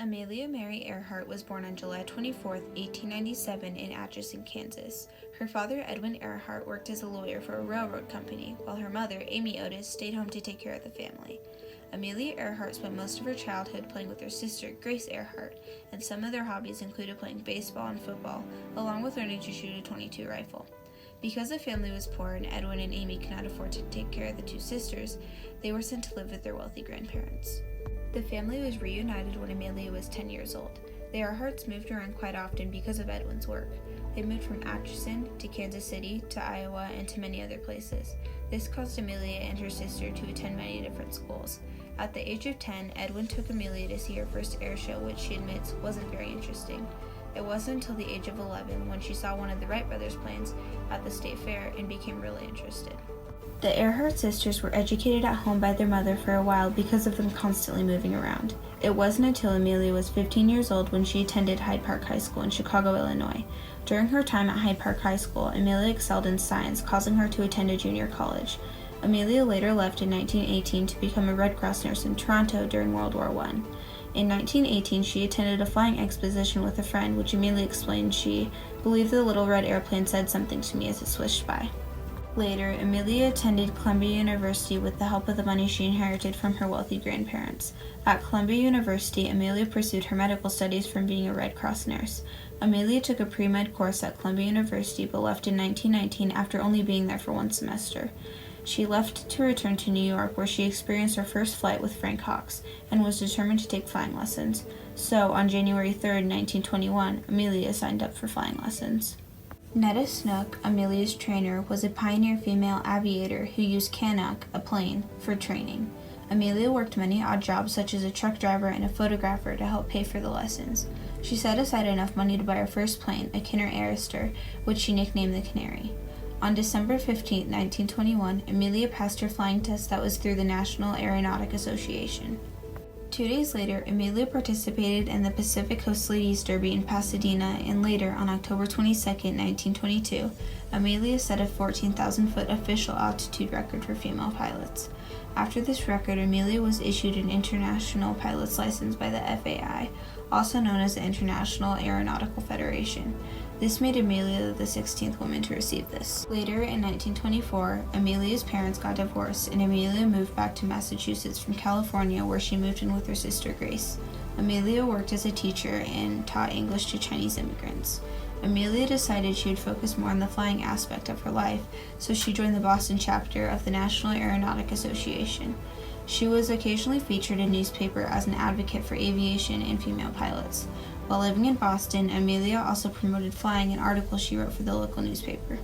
Amelia Mary Earhart was born on July 24, 1897 in Atchison, Kansas. Her father, Edwin Earhart, worked as a lawyer for a railroad company, while her mother, Amy Otis, stayed home to take care of the family. Amelia Earhart spent most of her childhood playing with her sister, Grace Earhart, and some of their hobbies included playing baseball and football, along with learning to shoot a .22 rifle. Because the family was poor and Edwin and Amy could not afford to take care of the two sisters, they were sent to live with their wealthy grandparents. The family was reunited when Amelia was 10 years old. The Earharts moved around quite often because of Edwin's work. They moved from Atchison to Kansas City to Iowa and to many other places. This caused Amelia and her sister to attend many different schools. At the age of 10, Edwin took Amelia to see her first air show, which she admits wasn't very interesting. It wasn't until the age of 11 when she saw one of the Wright brothers' planes at the state fair and became really interested. The Earhart sisters were educated at home by their mother for a while because of them constantly moving around. It wasn't until Amelia was 15 years old when she attended Hyde Park High School in Chicago, Illinois. During her time at Hyde Park High School, Amelia excelled in science, causing her to attend a junior college. Amelia later left in 1918 to become a Red Cross nurse in Toronto during World War I. In 1918, she attended a flying exposition with a friend, which Amelia explained she believed the little red airplane said something to me as it swished by. Later, Amelia attended Columbia University with the help of the money she inherited from her wealthy grandparents. At Columbia University, Amelia pursued her medical studies from being a Red Cross nurse. Amelia took a pre-med course at Columbia University but left in 1919 after only being there for one semester. She left to return to New York, where she experienced her first flight with Frank Hawks and was determined to take flying lessons. So, on January 3, 1921, Amelia signed up for flying lessons. Netta Snook, Amelia's trainer, was a pioneer female aviator who used Canuck, a plane, for training. Amelia worked many odd jobs such as a truck driver and a photographer to help pay for the lessons. She set aside enough money to buy her first plane, a Kinner Aerister, which she nicknamed the Canary. On December 15, 1921, Amelia passed her flying test that was through the National Aeronautic Association. 2 days later, Amelia participated in the Pacific Coast Ladies Derby in Pasadena, and later, on October 22, 1922, Amelia set a 14,000-foot official altitude record for female pilots. After this record, Amelia was issued an international pilot's license by the FAI, also known as the International Aeronautical Federation. This made Amelia the 16th woman to receive this. Later, in 1924, Amelia's parents got divorced, and Amelia moved back to Massachusetts from California, where she moved in with her sister Grace. Amelia worked as a teacher and taught English to Chinese immigrants. Amelia decided she would focus more on the flying aspect of her life, so she joined the Boston chapter of the National Aeronautic Association. She was occasionally featured in newspaper as an advocate for aviation and female pilots. While living in Boston, Amelia also promoted flying in articles she wrote for the local newspaper.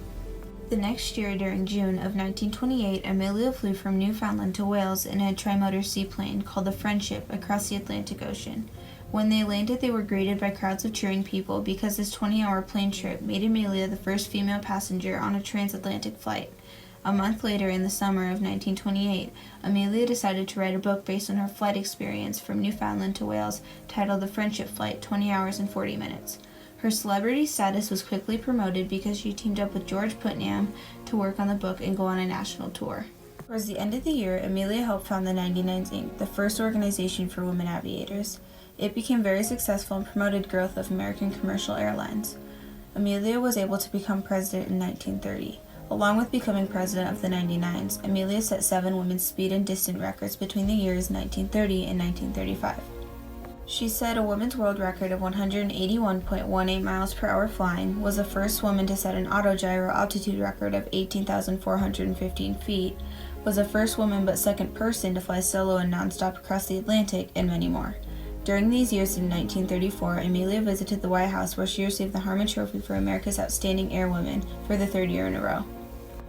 The next year, during June of 1928, Amelia flew from Newfoundland to Wales in a trimotor seaplane called the Friendship across the Atlantic Ocean. When they landed, they were greeted by crowds of cheering people because this 20-hour plane trip made Amelia the first female passenger on a transatlantic flight. A month later, in the summer of 1928, Amelia decided to write a book based on her flight experience from Newfoundland to Wales, titled The Friendship Flight, 20 Hours and 40 Minutes. Her celebrity status was quickly promoted because she teamed up with George Putnam to work on the book and go on a national tour. Towards the end of the year, Amelia helped found the 99s Inc., the first organization for women aviators. It became very successful and promoted growth of American commercial airlines. Amelia was able to become president in 1930. Along with becoming president of the 99s, Amelia set 7 women's speed and distance records between the years 1930 and 1935. She set a women's world record of 181.18 miles per hour flying, was the first woman to set an autogyro altitude record of 18,415 feet, was the first woman but second person to fly solo and nonstop across the Atlantic, and many more. During these years in 1934, Amelia visited the White House, where she received the Harmon Trophy for America's Outstanding Airwoman for the 3rd year in a row.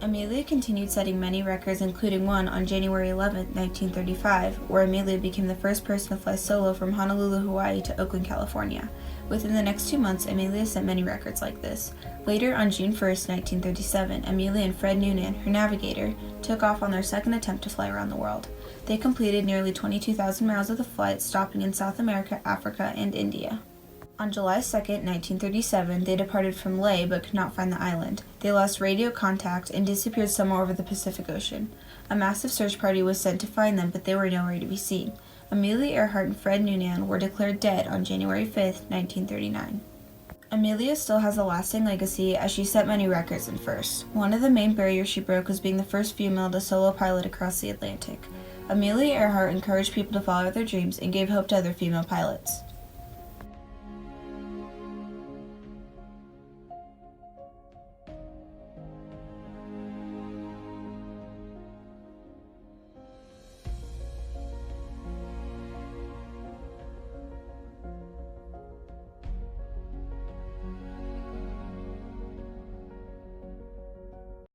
Amelia continued setting many records, including one on January 11, 1935, where Amelia became the first person to fly solo from Honolulu, Hawaii to Oakland, California. Within the next 2 months, Amelia set many records like this. Later, on June 1, 1937, Amelia and Fred Noonan, her navigator, took off on their second attempt to fly around the world. They completed nearly 22,000 miles of the flight, stopping in South America, Africa, and India. On July 2, 1937, they departed from Leh but could not find the island. They lost radio contact and disappeared somewhere over the Pacific Ocean. A massive search party was sent to find them, but they were nowhere to be seen. Amelia Earhart and Fred Noonan were declared dead on January 5, 1939. Amelia still has a lasting legacy as she set many records and firsts. One of the main barriers she broke was being the first female to solo pilot across the Atlantic. Amelia Earhart encouraged people to follow their dreams and gave hope to other female pilots.